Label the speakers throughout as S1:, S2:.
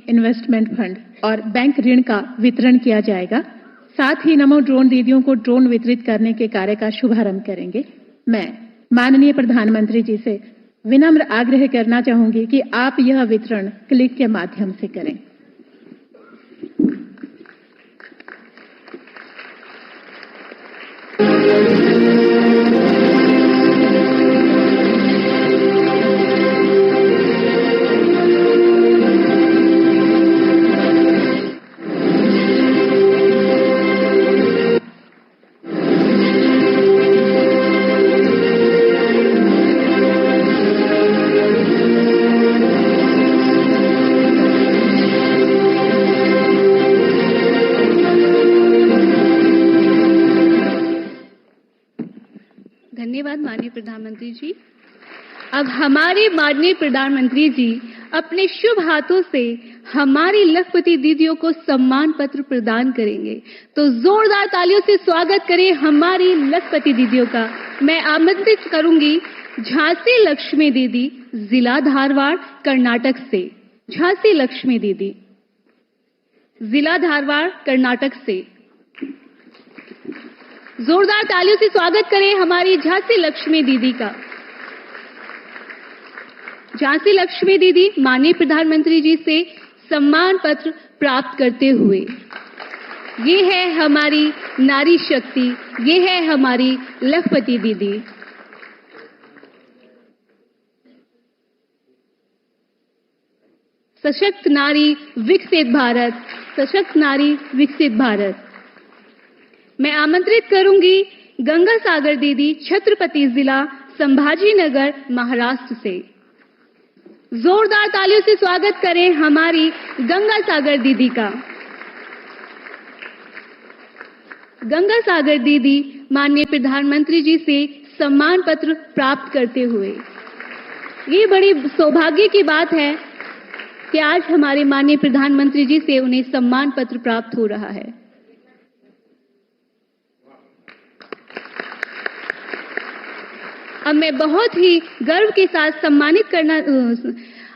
S1: Investment fund और bank ऋण का वितरण किया जाएगा। साथ ही नमो ड्रोन दीदियों को ड्रोन वितरित करने के कार्य का शुभारंभ करेंगे। मैं माननीय प्रधानमंत्री जी से विनम्र आग्रह करना चाहूंगी कि आप यह वितरण क्लिक के माध्यम से करें।
S2: धन्यवाद माननीय प्रधानमंत्री जी। अब हमारे माननीय प्रधानमंत्री जी अपने शुभ हाथों से हमारी लखपति दीदियों को सम्मान पत्र प्रदान करेंगे। तो जोरदार तालियों से स्वागत करें हमारी लखपति दीदियों का। मैं आमंत्रित करूंगी झांसी लक्ष्मी दीदी, जिला धारवाड़, कर्नाटक से। झांसी लक्ष्मी दीदी, जिला धारवाड़, कर्नाटक से। जोरदार तालियों से स्वागत करें हमारी झांसी लक्ष्मी दीदी का। झांसी लक्ष्मी दीदी माननीय प्रधानमंत्री जी से सम्मान पत्र प्राप्त करते हुए, ये है हमारी नारी शक्ति, ये है हमारी लखपति दीदी। सशक्त नारी विकसित भारत, सशक्त नारी विकसित भारत। मैं आमंत्रित करूंगी गंगा सागर दीदी, छत्रपति जिला, संभाजी नगर, महाराष्ट्र से। जोरदार तालियों से स्वागत करें हमारी गंगा सागर दीदी का। गंगा सागर दीदी माननीय प्रधानमंत्री जी से सम्मान पत्र प्राप्त करते हुए, ये बड़ी सौभाग्य की बात है कि आज हमारे माननीय प्रधानमंत्री जी से उन्हें सम्मान पत्र प्राप्त हो रहा है। अब मैं बहुत ही गर्व के साथ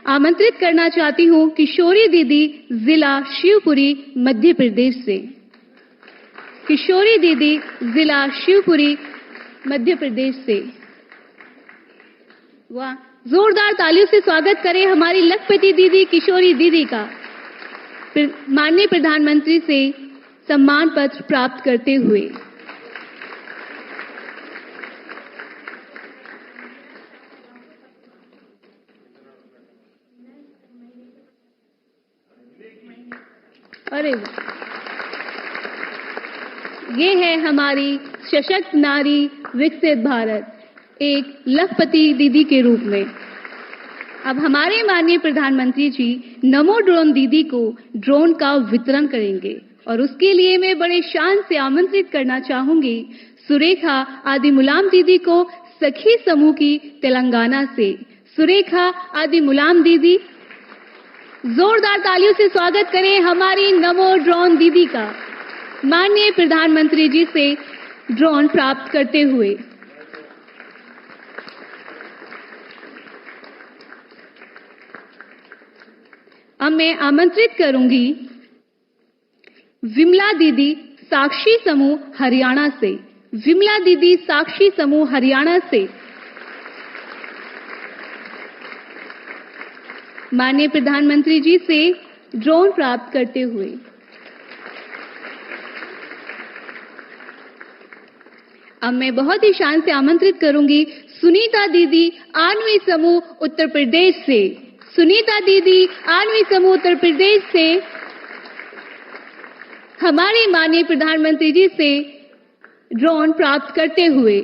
S2: आमंत्रित करना चाहती हूं किशोरी दीदी, जिला शिवपुरी, मध्य प्रदेश से। किशोरी दीदी, जिला शिवपुरी, मध्य प्रदेश से। वाह, जोरदार तालियों से स्वागत करें हमारी लखपति दीदी, किशोरी दीदी का। माननीय प्रधानमंत्री से सम्मान पत्र प्राप्त करते हुए। अरे ये है हमारी सशक्त नारी विकसित भारत, एक लखपति दीदी के रूप में। अब हमारे माननीय प्रधानमंत्री जी नमो ड्रोन दीदी को ड्रोन का वितरण करेंगे और उसके लिए मैं बड़े शान से आमंत्रित करना चाहूंगी सुरेखा आदिमुलाम दीदी को, सखी समूह की, तेलंगाना से। सुरेखा आदिमुलाम दीदी, जोरदार तालियों से स्वागत करें हमारी नमो ड्रोन दीदी का, माननीय प्रधानमंत्री जी से ड्रोन प्राप्त करते हुए। अब मैं आमंत्रित करूंगी विमला दीदी, साक्षी समूह, हरियाणा से। विमला दीदी, साक्षी समूह, हरियाणा से। माननीय प्रधानमंत्री जी से ड्रोन प्राप्त करते हुए। अब मैं बहुत ही शान से आमंत्रित करूंगी सुनीता दीदी, आणवी समूह, उत्तर प्रदेश से। सुनीता दीदी, आणवी समूह, उत्तर प्रदेश से हमारे माननीय प्रधानमंत्री जी से ड्रोन प्राप्त करते हुए।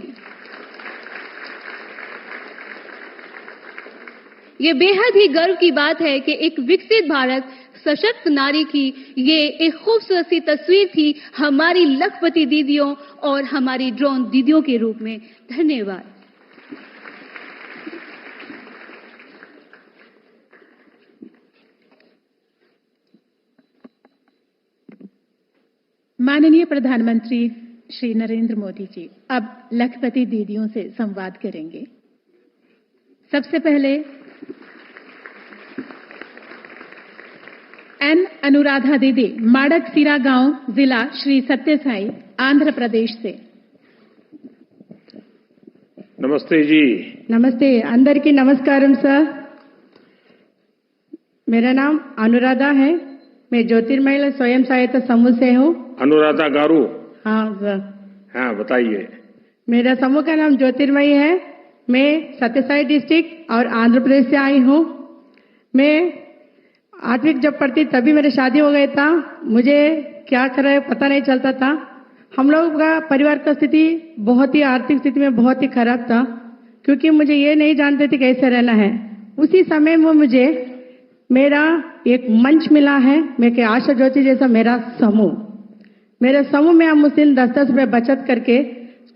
S2: ये बेहद ही गर्व की बात है कि एक विकसित भारत, सशक्त नारी की ये एक खूबसूरत सी तस्वीर थी हमारी लखपति दीदियों और हमारी ड्रोन दीदियों के रूप में। धन्यवाद।
S1: माननीय प्रधानमंत्री श्री नरेंद्र मोदी जी अब लखपति दीदियों से संवाद करेंगे। सबसे पहले अनुराधा दीदी, माडकसिरा गांव, जिला श्री सत्य साई, आंध्र प्रदेश से।
S3: नमस्ते जी।
S4: नमस्ते, अंदर की नमस्कारम सर। मेरा नाम अनुराधा है। मैं ज्योतिर्मय स्वयं सहायता समूह से हूँ।
S3: अनुराधा गारू।
S4: हाँ सर।
S3: हाँ, बताइए।
S4: मेरा समूह का नाम ज्योतिर्मय है। मैं सत्यसाई डिस्ट्रिक्ट और आंध्र प्रदेश से आई हूँ। मैं 8वीं जब पढ़ती तभी मेरी शादी हो गई था। मुझे क्या कर रहे पता नहीं चलता था। हम लोग का परिवार का स्थिति बहुत ही आर्थिक स्थिति में बहुत ही खराब था, क्योंकि मुझे ये नहीं जानते थे कैसे रहना है। उसी समय में मुझे मेरा एक मंच मिला है, मैं के आशा ज्योति जैसा मेरा समूह में हम उस दिन 10-10 रुपये बचत करके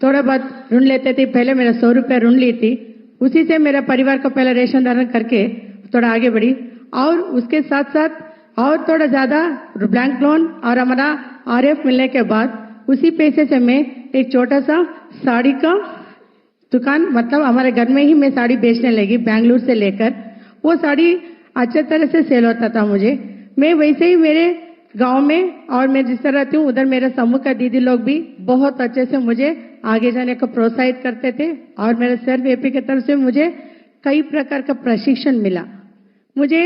S4: थोड़ा बहुत ऋण लेते थे। पहले मेरा 100 रुपये ऋण ली थी, उसी से मेरा परिवार को पहले रेशन धारण करके थोड़ा आगे बढ़ी, और उसके साथ साथ और थोड़ा ज्यादा बैंक लोन और हमारा RF मिलने के बाद उसी पैसे से मैं एक छोटा सा साड़ी का दुकान, मतलब हमारे घर में ही मैं साड़ी बेचने लगी। बेंगलुरु से लेकर वो साड़ी अच्छे तरह से सेल होता था मुझे। मैं वैसे ही मेरे गांव में और मैं जिस तरह रहती हूँ उधर मेरे समूह का दीदी लोग भी बहुत अच्छे से मुझे आगे जाने को प्रोत्साहित करते थे, और मेरे सर VP की तरफ से मुझे कई प्रकार का प्रशिक्षण मिला। मुझे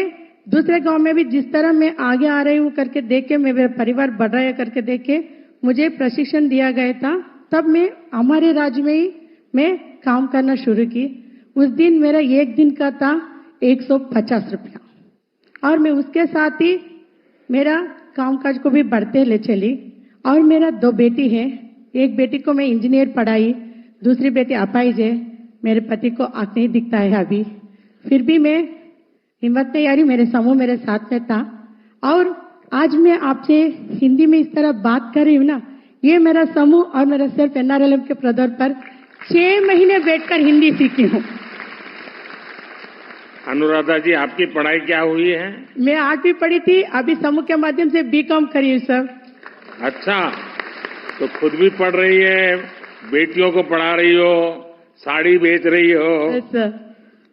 S4: दूसरे गांव में भी जिस तरह मैं आगे आ रही हूँ करके देख के, मेरा परिवार बढ़ रहा है करके देख के मुझे प्रशिक्षण दिया गया था। तब मैं हमारे राज्य में ही मैं काम करना शुरू की। उस दिन मेरा एक दिन का था 150 रुपया, और मैं उसके साथ ही मेरा कामकाज को भी बढ़ते ले चली। और मेरा 2 बेटी है। एक बेटी को मैं इंजीनियर पढ़ाई, दूसरी बेटी अपाहिज है। मेरे पति को आंख नहीं दिखता है अभी, फिर भी मैं हिम्मत नहीं हारी, मेरे समूह मेरे साथ में था। और आज मैं आपसे हिंदी में इस तरह बात कर रही हूँ ना, ये मेरा समूह और मेरा सिर्फ NRLM के प्रदर पर 6 महीने बैठकर हिंदी सीखी हूँ।
S3: अनुराधा जी, आपकी पढ़ाई क्या हुई है?
S4: मैं 8वीं पढ़ी थी, अभी समूह के माध्यम से BCom करी हूँ सर।
S3: अच्छा, तो खुद भी पढ़ रही है, बेटियों को पढ़ा रही हो, साड़ी बेच रही हो।
S4: सर,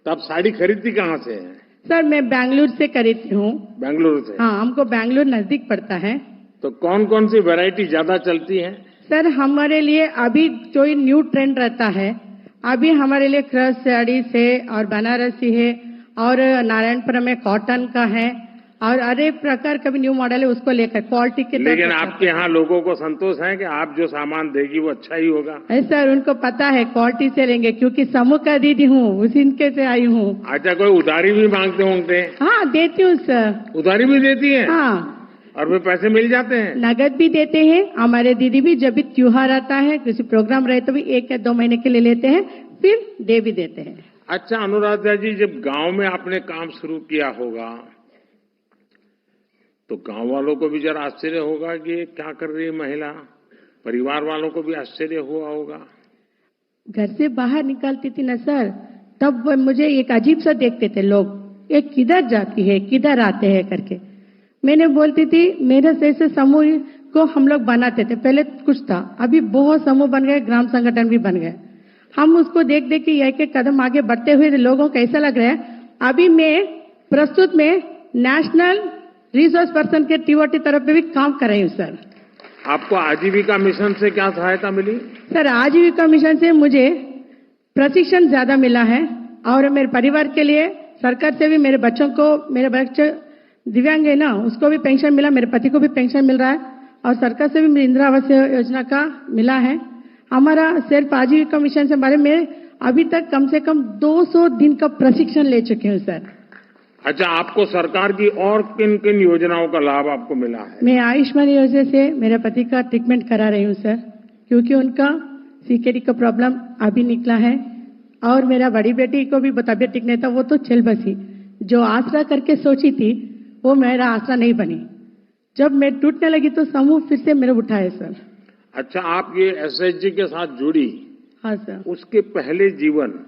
S3: तब साड़ी खरीदती कहाँ से है?
S4: सर मैं बेंगलुरु से खरीदती हूँ।
S3: बेंगलुरु से?
S4: हाँ, हमको बेंगलुरु नजदीक पड़ता है।
S3: तो कौन कौन सी वैरायटी ज्यादा चलती है?
S4: सर हमारे लिए अभी जो न्यू ट्रेंड रहता है, अभी हमारे लिए क्रश साड़ी से और बनारसी है, और नारायणपुरम में कॉटन का है, और अरे प्रकार का भी न्यू मॉडल है, उसको लेकर क्वालिटी के।
S3: लेकिन आपके यहाँ लोगों को संतोष है कि आप जो सामान देगी वो अच्छा ही होगा?
S4: सर उनको पता है क्वालिटी से लेंगे, क्योंकि समूह का दीदी हूँ, उसी इनके से आई हूँ।
S3: अच्छा, कोई उधारी भी मांगते होंगे?
S4: हाँ देती हूँ सर।
S3: उधारी भी देती है?
S4: हाँ,
S3: और वे पैसे मिल जाते हैं?
S4: नगद भी देते हैं। हमारे दीदी भी जब भी त्योहार आता है, किसी प्रोग्राम रहे तो भी 1 या 2 महीने के लिए लेते हैं, फिर दे भी देते हैं।
S3: अच्छा अनुराधा जी, जब गांव में आपने काम शुरू किया होगा तो गांव वालों को भी जरा आश्चर्य होगा कि ये क्या कर रही है महिला, परिवार वालों को भी आश्चर्य हुआ होगा।
S4: घर से बाहर निकलती थी ना सर, तब वो मुझे एक अजीब सा देखते थे लोग, ये किधर जाती है, किधर आते हैं करके। मैंने बोलती थी मेरे से समूह को हम लोग बनाते थे, पहले कुछ था, अभी बहुत समूह बन गए, ग्राम संगठन भी बन गए। हम उसको देख देख के एक एक कदम आगे बढ़ते हुए लोगों को ऐसा लग रहा है। अभी मैं प्रस्तुत में नेशनल रिसोर्स पर्सन के TOT तरफ पे भी काम कर रही हूँ सर।
S3: आपको आजीविका मिशन से क्या सहायता मिली? सर
S4: आजीविका मिशन से मुझे प्रशिक्षण ज्यादा मिला है, और मेरे परिवार के लिए सरकार से भी मेरे बच्चों को, मेरे बच्चे दिव्यांग है ना, उसको भी पेंशन मिला, मेरे पति को भी पेंशन मिल रहा है, और सरकार से भी मेरी इंदिरा आवास योजना का मिला है। हमारा सिर्फ आजीविका मिशन से बारे में अभी तक कम से कम 200 दिन का प्रशिक्षण ले चुके हूँ सर।
S3: अच्छा, आपको सरकार की और किन किन योजनाओं का लाभ आपको मिला है?
S4: मैं आयुष्मान योजना से मेरे पति का ट्रीटमेंट करा रही हूँ सर, क्योंकि उनका CKD का प्रॉब्लम अभी निकला है, और मेरा बड़ी बेटी को भी तबियत ठीक नहीं था, वो तो चल बसी। जो आसरा करके सोची थी वो मेरा आसरा नहीं बनी। जब मैं टूटने लगी तो समूह फिर से मेरे उठाए सर।
S3: अच्छा, आप ये SHG के साथ जुड़ी?
S4: हाँ सर।
S3: उसके पहले जीवन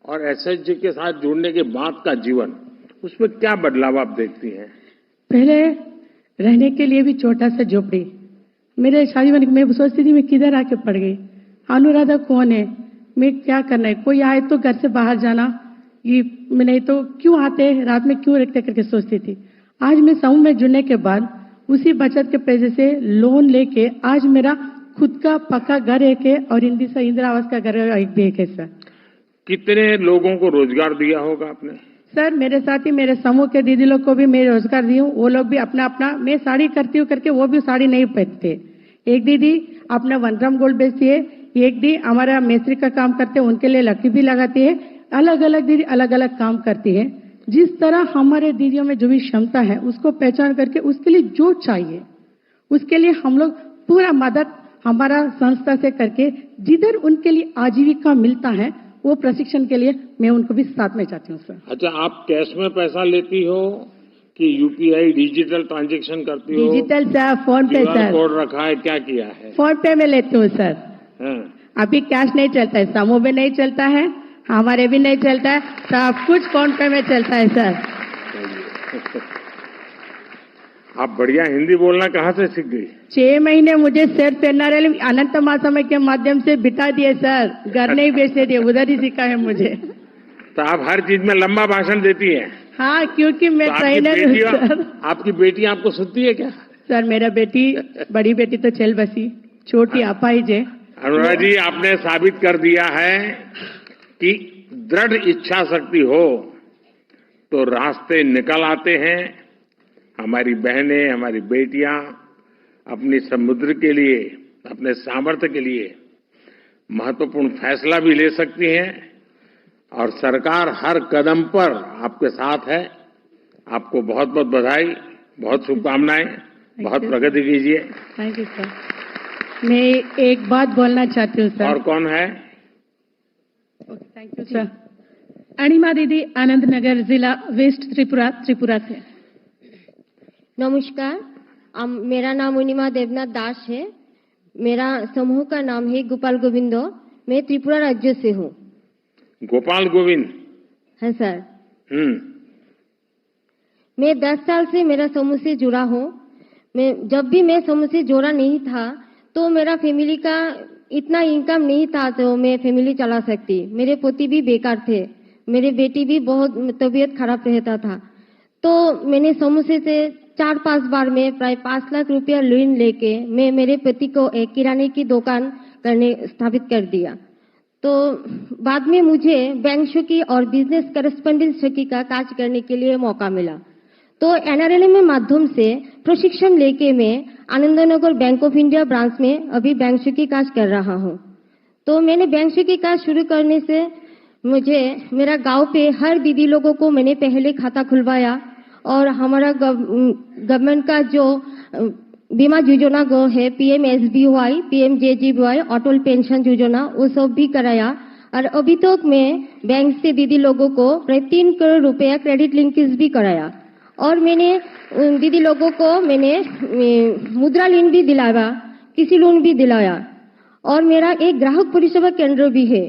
S3: और SHG के साथ जुड़ने के बाद का जीवन, उसमें क्या बदलाव आप देखती हैं?
S4: पहले रहने के लिए भी छोटा सा झोपड़ी, मेरे शादी बने, मैं सोचती थी मैं किधर आके पड़ गई, अनुराधा कौन है, मैं क्या करना है, कोई आए तो घर से बाहर जाना, ये नहीं तो क्यों आते रात में क्यों रखते करके सोचती थी। आज मैं समूह में जुड़ने के बाद उसी बचत के पैसे से लोन लेके आज मेरा खुद का पक्का घर एक है और इंदिरा आवास का घर एक भी एक है सर।
S3: कितने लोगों को रोजगार दिया होगा आपने?
S4: सर मेरे साथ ही मेरे समूह के दीदी लोग को भी मैं रोजगार दी हूँ। वो लोग भी अपना अपना, मैं साड़ी करती हूँ करके वो भी साड़ी नहीं पहनते। एक दीदी अपना 1 ग्राम गोल्ड बेचती है, एक दी हमारा मिस्त्री का काम करते हैं, उनके लिए लकड़ी भी लगाती है। अलग अलग दीदी अलग अलग काम करती है। जिस तरह हमारे दीदियों में जो भी क्षमता है उसको पहचान करके उसके लिए जो चाहिए उसके लिए हम लोग पूरा मदद हमारा संस्था से करके जिधर उनके लिए आजीविका मिलता है वो प्रशिक्षण के लिए मैं उनको भी साथ में चाहती हूँ सर।
S3: अच्छा, आप कैश में पैसा लेती हो कि यूपीआई डिजिटल ट्रांजैक्शन करती हो?
S4: डिजिटल सर, फोन पे
S3: QR
S4: सर।
S3: कोड रखा है, क्या किया है?
S4: फोन पे में लेती हूँ सर।
S3: हाँ।
S4: अभी कैश नहीं चलता है, समूह में नहीं चलता है, हमारे भी नहीं चलता है, सब कुछ फोन पे में चलता है सर।
S3: आप बढ़िया हिंदी बोलना कहाँ से सीख गई?
S4: 6 महीने मुझे सिर्फ एनआरएल अनंत महासमय के माध्यम से बिता दिए सर। घर नहीं बेचने दिए, उधर ही सीखा है मुझे।
S3: तो आप हर चीज में लंबा भाषण देती हैं?
S4: हाँ, क्योंकि मैं
S3: तो
S4: ट्रेनर हूँ सर।
S3: आपकी बेटी आपको सुनती है क्या?
S4: सर मेरा बेटी, बड़ी बेटी तो चल बसी, छोटी अपाहिज है।
S3: अनुराग जी, आपने साबित कर दिया है कि दृढ़ इच्छा शक्ति हो तो रास्ते निकल आते हैं। हमारी बहनें, हमारी बेटियां अपनी समुद्र के लिए, अपने सामर्थ्य के लिए महत्वपूर्ण फैसला भी ले सकती हैं और सरकार हर कदम पर आपके साथ है। आपको बहुत बहुत बधाई, बहुत शुभकामनाएं, बहुत प्रगति कीजिए।
S4: Thank you sir. मैं एक बात बोलना चाहती हूँ सर।
S3: और कौन है?
S4: Thank you sir.
S1: अणिमा दीदी, आनंद नगर जिला वेस्ट त्रिपुरा से।
S5: नमस्कार, मेरा नाम अनिमा देवनाथ दास है। मेरा समूह का नाम है गोपाल गोविंदो। मैं त्रिपुरा राज्य से हूँ।
S3: गोपाल गोविंद?
S5: हाँ सर। मैं 10 साल से मेरा समूह से जुड़ा हूँ। जब भी मैं समूह से जुड़ा नहीं था तो मेरा फैमिली का इतना इनकम नहीं था तो मैं फैमिली चला सकती। मेरे पति भी बेकार थे, मेरे बेटी भी बहुत तबीयत खराब रहता था। तो मैंने समूह से 4-5 बार में प्राय 5 लाख रुपया लोन लेके मैं मेरे पति को एक किराने की दुकान स्थापित कर दिया। तो बाद में मुझे बैंक शाखी और बिजनेस करेस्पॉन्डेंट शाखी का कार्य करने के लिए मौका मिला। तो एनआरएलएम के माध्यम से प्रशिक्षण लेके मैं Anandnagar bank of India branch में अभी बैंक शाखी कार्य कर रहा हूँ। तो मैंने बैंक शाखी कार्य शुरू करने से मुझे मेरा गांव पे हर दीदी लोगों को मैंने पहले खाता खुलवाया और हमारा गवर्नमेंट का जो बीमा योजना है PMSBY, PMJJBY, अटल पेंशन योजना, वो सब भी कराया। और अभी तक मैं बैंक से दीदी लोगों को प्राय 3 करोड़ रुपया क्रेडिट लिंकेज भी कराया। और मैंने दीदी लोगों को मैंने मुद्रा लोन भी दिलाया, कृषि लोन भी दिलाया। और मेरा एक ग्राहक परिसेवा केंद्र भी है।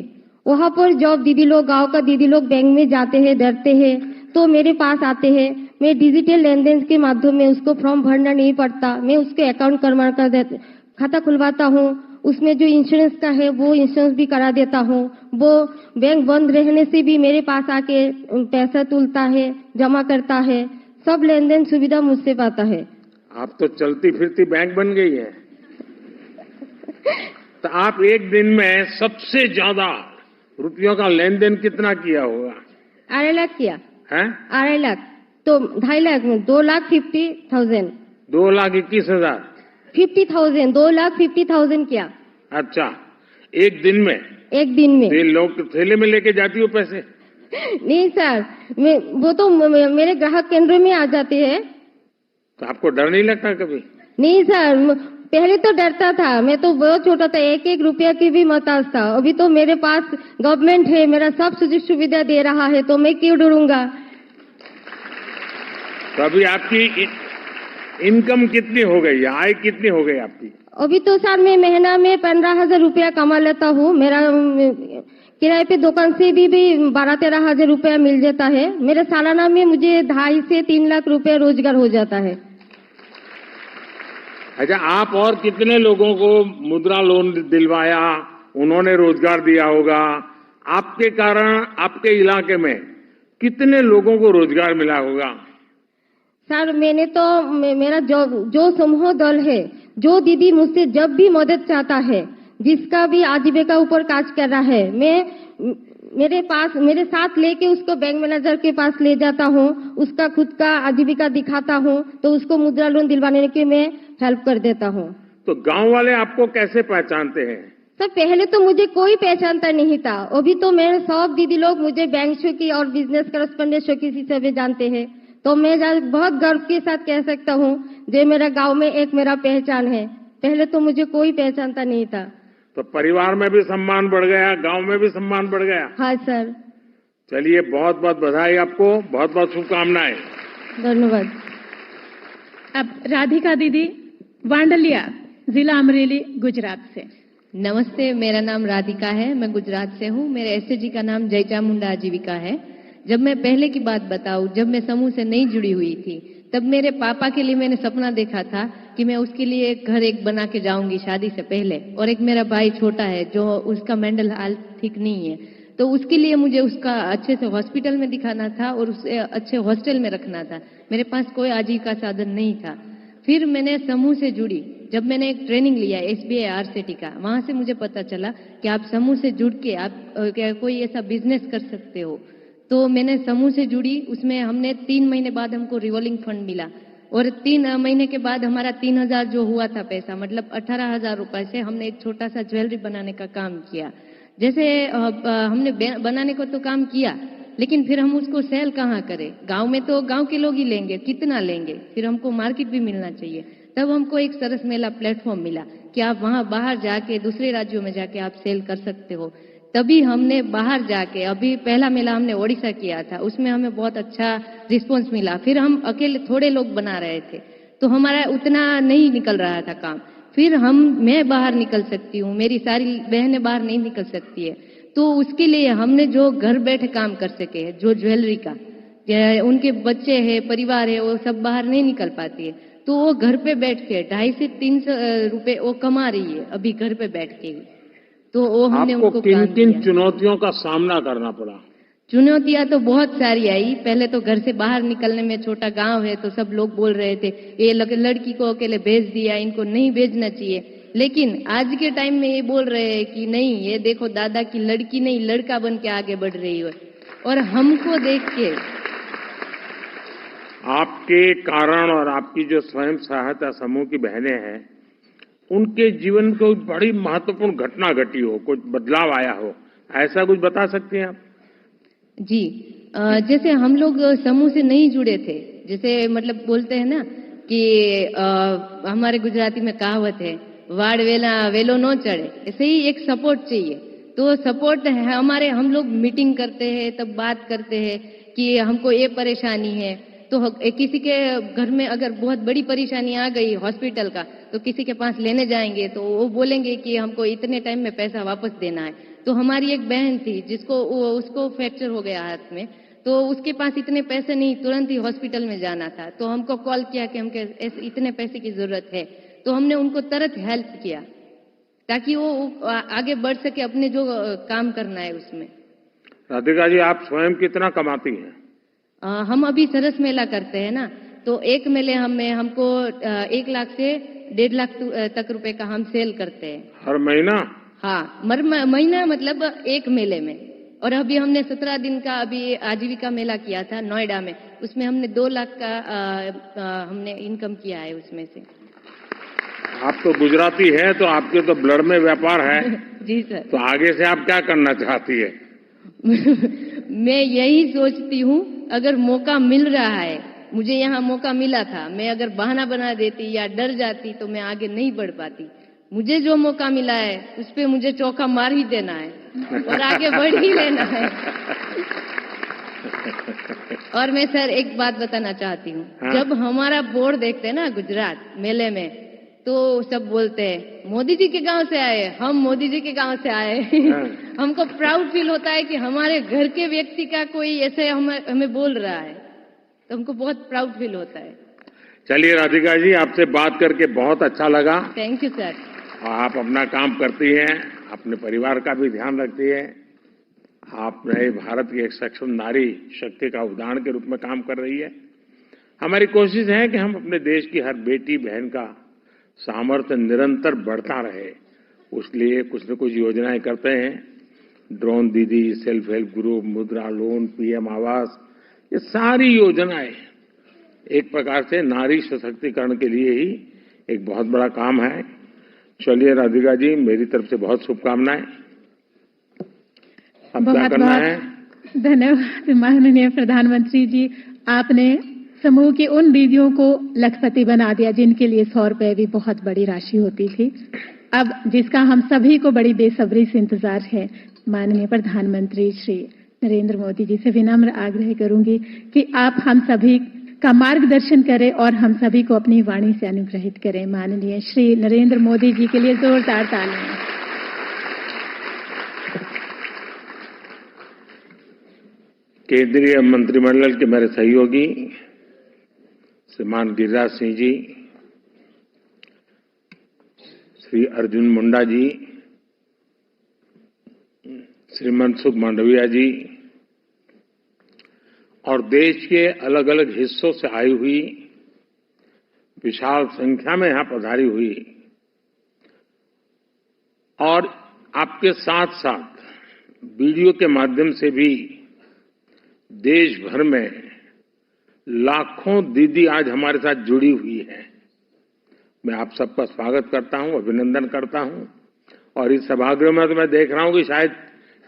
S5: वहाँ पर जब दीदी लोग, गाँव का दीदी लोग बैंक में जाते हैं, डरते हैं, तो मेरे पास आते हैं। मैं डिजिटल लेन देन के माध्यम में उसको फॉर्म भरना नहीं पड़ता, मैं उसके अकाउंट खाता खुलवाता हूँ। उसमें जो इंश्योरेंस का है वो इंश्योरेंस भी करा देता हूँ। वो बैंक बंद रहने से भी मेरे पास आके पैसा तुलता है, जमा करता है, सब लेन देन सुविधा मुझसे पाता है।
S3: आप तो चलती फिरती बैंक बन गई है। तो आप एक दिन में सबसे ज्यादा रुपयों का लेन देन कितना किया होगा?
S5: 2.5 लाख किया
S3: है?
S5: 2.5 लाख तो 2.5 लाख में 2,50,000।
S3: 2,21,000?
S5: 50,000, 2,50,000 किया।
S3: अच्छा, एक दिन में?
S5: एक दिन में।
S3: ये लोग थैले में लेके जाती हो पैसे?
S5: नहीं सर, वो तो मेरे ग्राहक केंद्र में आ जाते हैं।
S3: तो आपको डर नहीं लगता कभी?
S5: नहीं सर, पहले तो डरता था। मैं तो बहुत छोटा था, 1-1 रुपया की भी मोहताज था। अभी तो मेरे पास गवर्नमेंट है, मेरा सब सुযোগ सुविधा दे रहा है, तो मैं क्यों डरूंगा।
S3: तो अभी आपकी इनकम कितनी हो गई, आय कितनी हो गई आपकी?
S5: अभी तो सर मैं महीना में 15,000 रुपया कमा लेता हूँ। मेरा किराए पे दुकान से भी 12-13,000 रुपया मिल जाता है। मेरे सालाना में मुझे 2.5 से 3 लाख रुपया रोजगार हो जाता है।
S3: अच्छा, आप और कितने लोगों को मुद्रा लोन दिलवाया, उन्होंने रोजगार दिया होगा? आपके कारण आपके इलाके में कितने लोगों को रोजगार मिला होगा?
S5: सर मैंने तो मेरा जो समूह दल है, जो दीदी मुझसे जब भी मदद चाहता है, जिसका भी आजीविका ऊपर काज कर रहा है, मैं मेरे साथ लेके उसको बैंक मैनेजर के पास ले जाता हूँ, उसका खुद का आजीविका दिखाता हूँ, तो उसको मुद्रा लोन दिलवाने के मैं हेल्प कर देता हूँ।
S3: तो गांव वाले आपको कैसे पहचानते हैं?
S5: सर पहले तो मुझे कोई पहचानता नहीं था, अभी तो मेरे सब दीदी लोग मुझे बैंक शौकी और बिजनेस करस्पॉन्डेंट शौकी से जानते हैं। तो मैं बहुत गर्व के साथ कह सकता हूँ, जो मेरा गांव में एक मेरा पहचान है। पहले तो मुझे कोई पहचानता नहीं था।
S3: तो परिवार में भी सम्मान बढ़ गया, गांव में भी सम्मान बढ़ गया।
S5: हाँ सर।
S3: चलिए, बहुत बहुत बधाई आपको, बहुत बहुत शुभकामनाएं।
S5: धन्यवाद।
S1: अब राधिका दीदी वांडलिया, जिला अमरेली, गुजरात से।
S6: नमस्ते, मेरा नाम राधिका है, मैं गुजरात से हूँ। मेरे एसएचजी का नाम जय चामुंडा आजीविका है। जब मैं पहले की बात बताऊं, जब मैं समूह से नहीं जुड़ी हुई थी, तब मेरे पापा के लिए मैंने सपना देखा था कि मैं उसके लिए एक घर बना के जाऊंगी शादी से पहले। और एक मेरा भाई छोटा है जो उसका मेंटल हेल्थ ठीक नहीं है, तो उसके लिए मुझे उसका अच्छे से हॉस्पिटल में दिखाना था और उसे अच्छे हॉस्टल में रखना था। मेरे पास कोई आजीविका साधन नहीं था। फिर मैंने समूह से जुड़ी। जब मैंने एक ट्रेनिंग लिया SBI RCT का, वहां से मुझे पता चला कि आप समूह से जुड़ के आप कोई ऐसा बिजनेस कर सकते हो। तो मैंने समूह से जुड़ी। उसमें हमने 3 महीने बाद हमको रिवॉल्विंग फंड मिला और 3 महीने के बाद हमारा 3,000 जो हुआ था पैसा, मतलब 18,000 रुपए से हमने एक छोटा सा ज्वेलरी बनाने का काम किया। जैसे हमने बनाने को तो काम किया, लेकिन फिर हम उसको सेल कहाँ करें? गांव में तो गांव के लोग ही लेंगे, कितना लेंगे? फिर हमको मार्केट भी मिलना चाहिए। तब हमको एक सरस मेला प्लेटफॉर्म मिला कि आप वहां बाहर जाके, दूसरे राज्यों में जाके आप सेल कर सकते हो। तभी हमने बाहर जाके, अभी पहला मेला हमने ओडिशा किया था, उसमें हमें बहुत अच्छा रिस्पांस मिला। फिर हम अकेले थोड़े लोग बना रहे थे, तो हमारा उतना नहीं निकल रहा था काम। फिर मैं बाहर निकल सकती हूँ, मेरी सारी बहनें बाहर नहीं निकल सकती है, तो उसके लिए हमने जो घर बैठे काम कर सके, जो ज्वेलरी का, उनके बच्चे हैं, परिवार है, वो सब बाहर नहीं निकल पाती है, तो वो घर पे बैठ के 250 से 300 रुपए वो कमा रही है अभी घर पे बैठ के ही। तो वो हमने
S3: आपको
S6: उनको
S3: किन किन चुनौतियों का सामना करना पड़ा?
S6: चुनौतियां तो बहुत सारी आई। पहले तो घर से बाहर निकलने में, छोटा गांव है तो सब लोग बोल रहे थे ये लड़की को अकेले भेज दिया, इनको नहीं भेजना चाहिए। लेकिन आज के टाइम में ये बोल रहे हैं कि नहीं, ये देखो दादा की लड़की नहीं लड़का बन के आगे बढ़ रही है। और हमको देख के
S3: आपके कारण और आपकी जो स्वयं सहायता समूह की बहनें हैं, उनके जीवन में कोई बड़ी महत्वपूर्ण घटना घटी हो, कुछ बदलाव आया हो, ऐसा कुछ बता सकती हैं आप?
S6: जी, जैसे हम लोग समूह से नहीं जुड़े थे, जैसे मतलब बोलते हैं ना कि हमारे गुजराती में कहावत है, वाड़ वेला वेलो नो चढ़े, ऐसे ही एक सपोर्ट चाहिए। तो सपोर्ट है हमारे, हम लोग मीटिंग करते हैं, तब बात करते हैं कि हमको ये परेशानी है। तो किसी के घर में अगर बहुत बड़ी परेशानी आ गई हॉस्पिटल का, तो किसी के पास लेने जाएंगे तो वो बोलेंगे कि हमको इतने टाइम में पैसा वापस देना है। तो हमारी एक बहन थी जिसको उसको फ्रैक्चर हो गया हाथ में, तो उसके पास इतने पैसे नहीं, तुरंत ही हॉस्पिटल में जाना था। तो हमको कॉल किया कि हमको इतने पैसे की जरूरत है, तो हमने उनको तुरंत हेल्प किया ताकि वो आगे बढ़ सके अपने जो काम करना है उसमें।
S3: राधिका जी, आप स्वयं कितना कमाती हैं?
S6: हम अभी सरस मेला करते हैं ना, तो एक मेले हमको 1 लाख से 1.5 लाख तक रुपए का हम सेल करते हैं
S3: हर महीना?
S6: हाँ, महीना मतलब एक मेले में। और अभी हमने 17 दिन का अभी आजीविका मेला किया था नोएडा में, उसमें हमने 2 लाख का हमने इनकम किया है उसमें से।
S3: आप तो गुजराती हैं, तो आपके तो ब्लड में व्यापार है।
S6: जी सर।
S3: तो आगे से आप क्या करना चाहती है?
S6: मैं यही सोचती हूँ, अगर मौका मिल रहा है, मुझे यहाँ मौका मिला था, मैं अगर बहाना बना देती या डर जाती तो मैं आगे नहीं बढ़ पाती। मुझे जो मौका मिला है उस पे मुझे चौका मार ही देना है और आगे बढ़ ही लेना है। और मैं सर एक बात बताना चाहती हूँ,
S3: हाँ? जब
S6: हमारा बोर्ड देखते हैं ना गुजरात मेले में, तो सब बोलते हैं मोदी जी के गांव से आए, हम मोदी जी के गांव से आए।
S3: हाँ।
S6: हमको प्राउड फील होता है कि हमारे घर के व्यक्ति का कोई ऐसे हमें बोल रहा है, तो हमको बहुत प्राउड फील होता है।
S3: चलिए राधिका जी, आपसे बात करके बहुत अच्छा लगा।
S6: Thank you sir.
S3: आप अपना काम करती हैं, अपने परिवार का भी ध्यान रखती हैं। आप नए भारत की एक सक्षम नारी शक्ति का उदाहरण के रूप में काम कर रही है। हमारी कोशिश है कि हम अपने देश की हर बेटी बहन का सामर्थ्य निरंतर बढ़ता रहे, उसलिए कुछ न कुछ योजनाएं करते हैं। ड्रोन दीदी, सेल्फ हेल्प ग्रुप, मुद्रा लोन, पीएम आवास, ये सारी योजनाएं एक प्रकार से नारी सशक्तिकरण के लिए ही एक बहुत बड़ा काम है। चलिए राधिका जी, मेरी तरफ से बहुत शुभकामनाएं। अब क्या करना है?
S1: धन्यवाद माननीय प्रधानमंत्री जी, आपने समूह की उन दीदियों को लखपति बना दिया जिनके लिए 100 रुपए भी बहुत बड़ी राशि होती थी। अब जिसका हम सभी को बड़ी बेसब्री से इंतजार है, माननीय प्रधानमंत्री श्री नरेंद्र मोदी जी से विनम्र आग्रह करूंगी कि आप हम सभी का मार्गदर्शन करें और हम सभी को अपनी वाणी से अनुग्रहित करें। माननीय श्री नरेंद्र मोदी जी के लिए जोरदार तालियां।
S3: केंद्रीय मंत्रिमंडल के मेरे सहयोगी श्रीमान गिरिराज सिंह जी, श्री अर्जुन मुंडा जी, श्री मनसुख मांडविया जी और देश के अलग अलग हिस्सों से आई हुई विशाल संख्या में यहां पधारी हुई और आपके साथ साथ वीडियो के माध्यम से भी देश भर में लाखों दीदी आज हमारे साथ जुड़ी हुई है। मैं आप सबका स्वागत करता हूं, अभिनंदन करता हूं। और इस सभागृह में तो मैं देख रहा हूं कि शायद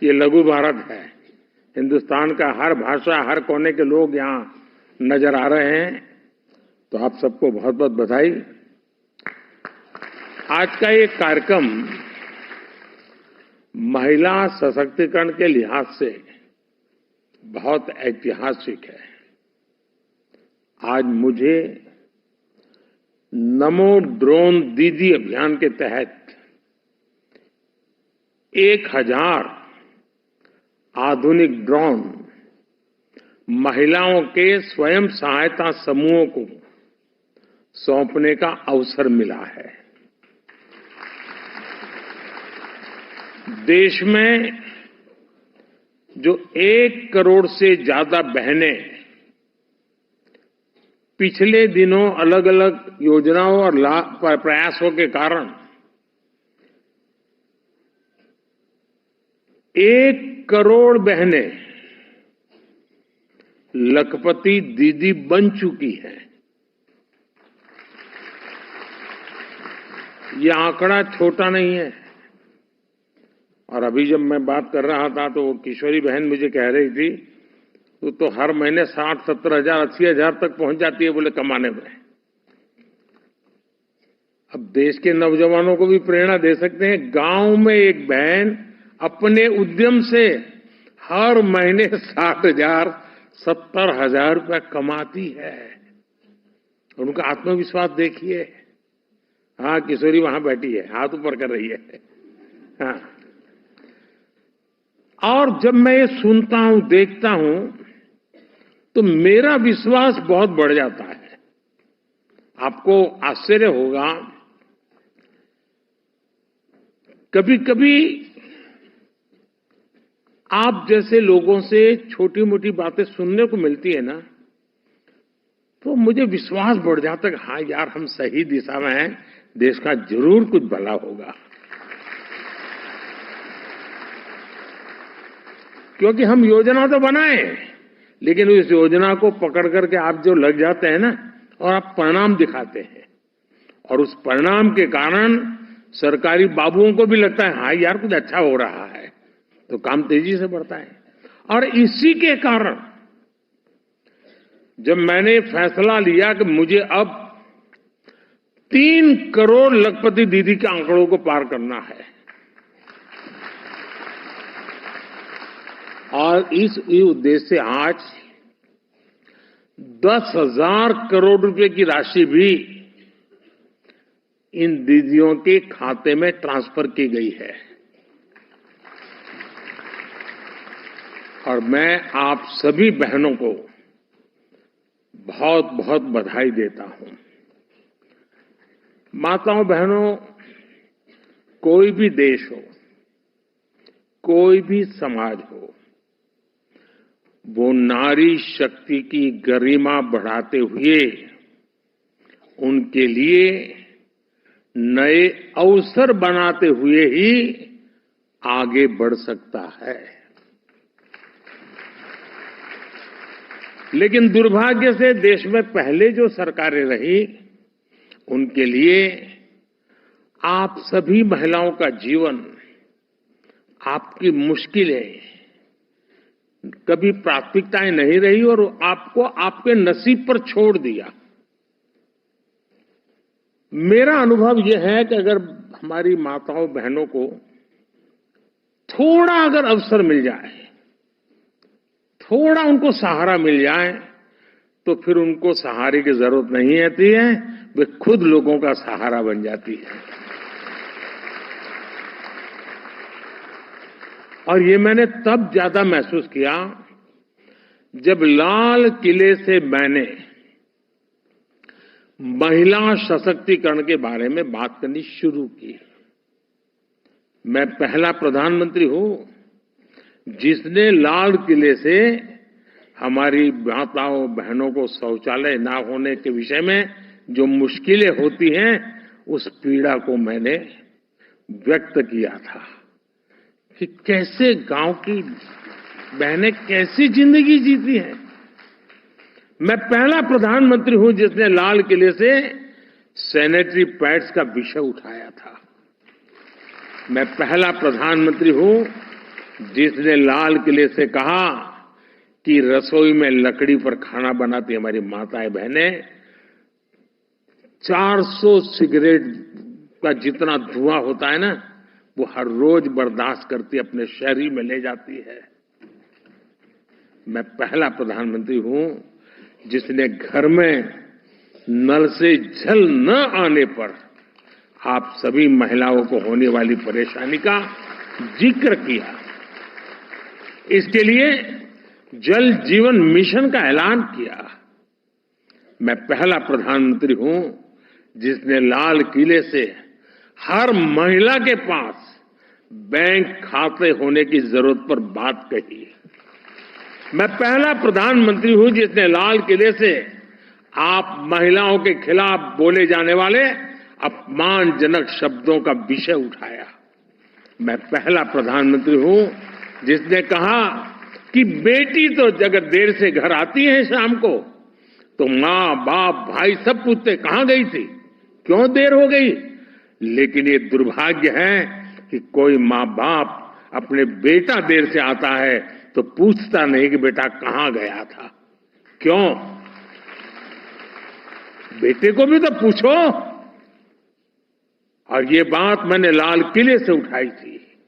S3: ये लघु भारत है। हिंदुस्तान का हर भाषा, हर कोने के लोग यहां नजर आ रहे हैं, तो आप सबको बहुत बहुत बधाई। आज का ये कार्यक्रम महिला सशक्तिकरण के लिहाज से बहुत ऐतिहासिक है। आज मुझे नमो ड्रोन दीदी अभियान के तहत 1000 आधुनिक ड्रोन महिलाओं के स्वयं सहायता समूहों को सौंपने का अवसर मिला है। देश में जो 1 करोड़ से ज्यादा बहनें पिछले दिनों अलग अलग योजनाओं और प्रयासों के कारण 1 करोड़ बहनें लखपति दीदी बन चुकी हैं। ये आंकड़ा छोटा नहीं है। और अभी जब मैं बात कर रहा था तो वो किशोरी बहन मुझे कह रही थी तो हर महीने 60-70 हजार 80 हजार तक पहुंच जाती है बोले कमाने में। अब देश के नौजवानों को भी प्रेरणा दे सकते हैं। गांव में एक बहन अपने उद्यम से हर महीने 60,000 70,000 रुपया कमाती है। उनका आत्मविश्वास देखिए। हाँ, किशोरी वहां बैठी है, हाथ ऊपर कर रही है। हाँ, और जब मैं ये सुनता हूं, देखता हूं, तो मेरा विश्वास बहुत बढ़ जाता है। आपको आश्चर्य होगा, कभी कभी आप जैसे लोगों से छोटी मोटी बातें सुनने को मिलती है ना, तो मुझे विश्वास बढ़ जाता है कि हाँ यार, हम सही दिशा में हैं, देश का जरूर कुछ भला होगा। क्योंकि हम योजना तो बनाए, लेकिन उस योजना को पकड़ करके आप जो लग जाते हैं ना, और आप परिणाम दिखाते हैं, और उस परिणाम के कारण सरकारी बाबुओं को भी लगता है हाँ यार कुछ अच्छा हो रहा है, तो काम तेजी से बढ़ता है। और इसी के कारण जब मैंने फैसला लिया कि मुझे अब 3 करोड़ लखपति दीदी के आंकड़ों को पार करना है, और इस उद्देश्य से आज 10,000 करोड़ रुपए की राशि भी इन दीदियों के खाते में ट्रांसफर की गई है। और मैं आप सभी बहनों को बहुत बहुत बधाई देता हूं। माताओं बहनों, कोई भी देश हो, कोई भी समाज हो, वो नारी शक्ति की गरिमा बढ़ाते हुए उनके लिए नए अवसर बनाते हुए ही आगे बढ़ सकता है। लेकिन दुर्भाग्य से देश में पहले जो सरकारें रही उनके लिए आप सभी महिलाओं का जीवन, आपकी मुश्किलें कभी प्राथमिकताएं नहीं रही और आपको आपके नसीब पर छोड़ दिया। मेरा अनुभव यह है कि अगर हमारी माताओं बहनों को थोड़ा अगर अवसर मिल जाए, थोड़ा उनको सहारा मिल जाए, तो फिर उनको सहारे की जरूरत नहीं होती है, वे खुद लोगों का सहारा बन जाती है। और ये मैंने तब ज्यादा महसूस किया जब लाल किले से मैंने महिला सशक्तिकरण के बारे में बात करनी शुरू की। मैं पहला प्रधानमंत्री हूं जिसने लाल किले से हमारी माताओं बहनों को शौचालय ना होने के विषय में जो मुश्किलें होती हैं, उस पीड़ा को मैंने व्यक्त किया था कि कैसे गांव की बहनें कैसी जिंदगी जीती हैं। मैं पहला प्रधानमंत्री हूं जिसने लाल किले से सैनिटरी पैड्स का विषय उठाया था। मैं पहला प्रधानमंत्री हूं जिसने लाल किले से कहा कि रसोई में लकड़ी पर खाना बनाती हमारी माताएं बहनें 400 सिगरेट का जितना धुआं होता है ना, वो हर रोज बर्दाश्त करती अपने शहरी में ले जाती है। मैं पहला प्रधानमंत्री हूं जिसने घर में नल से जल न आने पर आप सभी महिलाओं को होने वाली परेशानी का जिक्र किया। इसके लिए जल जीवन मिशन का ऐलान किया। मैं पहला प्रधानमंत्री हूं जिसने लाल किले से हर महिला के पास बैंक खाते होने की जरूरत पर बात कही। मैं पहला प्रधानमंत्री हूं जिसने लाल किले से आप महिलाओं के खिलाफ बोले जाने वाले अपमानजनक शब्दों का विषय उठाया। मैं पहला प्रधानमंत्री हूं जिसने कहा कि बेटी तो अगर देर से घर आती है शाम को, तो माँ बाप भाई सब पूछते कहां गई थी, क्यों देर हो गई। लेकिन ये दुर्भाग्य है कि कोई माँ बाप अपने बेटा देर से आता है तो पूछता नहीं कि बेटा कहां गया था। क्यों? बेटे को भी तो पूछो। और ये बात मैंने लाल किले से उठाई थी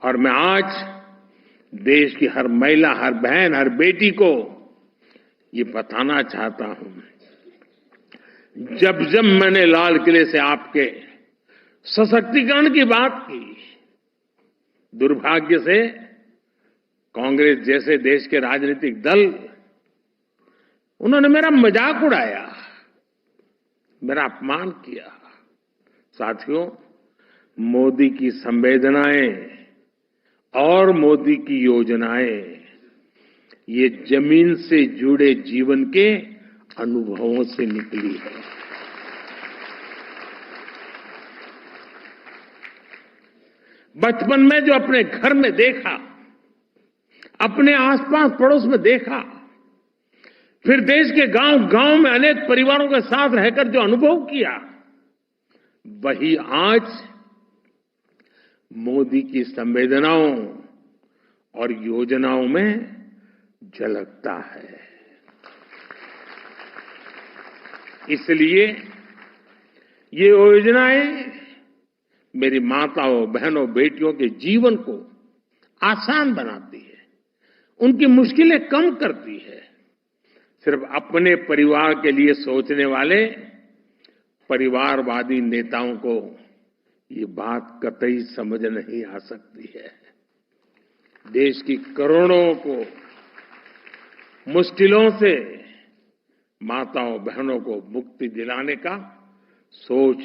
S3: और मैं आज देश की हर महिला, हर बहन, हर बेटी को ये बताना चाहता हूं। जब जब मैंने लाल किले से आपके सशक्तिकरण की बात की, दुर्भाग्य से कांग्रेस जैसे देश के राजनीतिक दल, उन्होंने मेरा मजाक उड़ाया, मेरा अपमान किया। साथियों, मोदी की संवेदनाएं और मोदी की योजनाएं ये जमीन से जुड़े जीवन के अनुभवों से निकली है। बचपन में जो अपने घर में देखा, अपने आसपास पड़ोस में देखा, फिर देश के गांव-गांव में अनेक परिवारों के साथ रहकर जो अनुभव किया, वही आज मोदी की संवेदनाओं और योजनाओं में झलकता है। इसलिए ये योजनाएं मेरी माताओं, बहनों, बेटियों के जीवन को आसान बनाती है, उनकी मुश्किलें कम करती है। सिर्फ अपने परिवार के लिए सोचने वाले परिवारवादी नेताओं को ये बात कतई समझ नहीं आ सकती है। देश की करोड़ों को मुश्किलों से माताओं बहनों को मुक्ति दिलाने का सोच,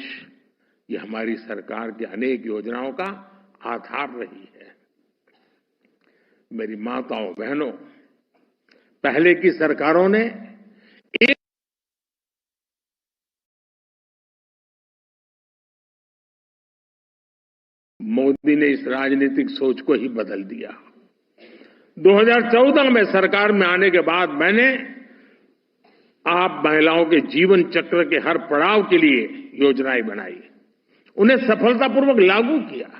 S3: ये हमारी सरकार की अनेक योजनाओं का आधार रही है। मेरी माताओं बहनों, पहले की सरकारों ने एक मोदी ने इस राजनीतिक सोच को ही बदल दिया। 2014 में सरकार में आने के बाद मैंने आप महिलाओं के जीवन चक्र के हर पड़ाव के लिए योजनाएं बनाई, उन्हें सफलतापूर्वक लागू किया।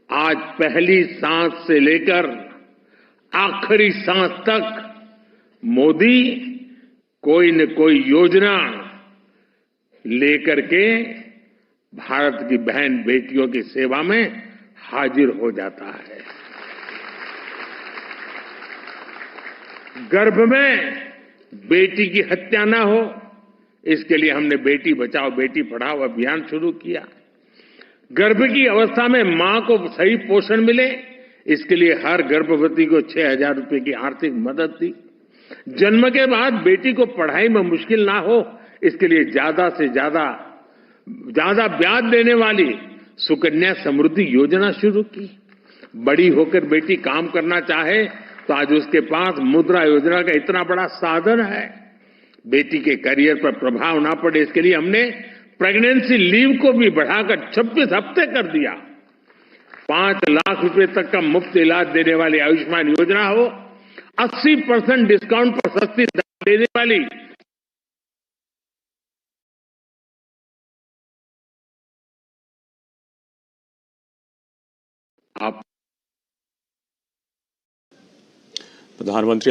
S3: आज पहली सांस से लेकर आखिरी सांस तक मोदी कोई न कोई योजना लेकर के भारत की बहन बेटियों की सेवा में हाजिर हो जाता है। गर्भ में बेटी की हत्या न हो, इसके लिए हमने बेटी बचाओ बेटी पढ़ाओ अभियान शुरू किया। गर्भ की अवस्था में मां को सही पोषण मिले, इसके लिए हर गर्भवती को 6,000 रुपए की आर्थिक मदद दी। जन्म के बाद बेटी को पढ़ाई में मुश्किल ना हो, इसके लिए ज्यादा से ज्यादा ब्याज देने वाली सुकन्या समृद्धि योजना शुरू की। बड़ी होकर बेटी काम करना चाहे तो आज उसके पास मुद्रा योजना का इतना बड़ा साधन है। बेटी के करियर पर प्रभाव ना पड़े, इसके लिए हमने प्रेगनेंसी लीव को भी बढ़ाकर 26 हफ्ते कर दिया। 5 लाख रुपए तक का मुफ्त इलाज देने वाली आयुष्मान योजना हो, 80% डिस्काउंट पर सस्ती दवा देने वाली
S7: प्रधानमंत्री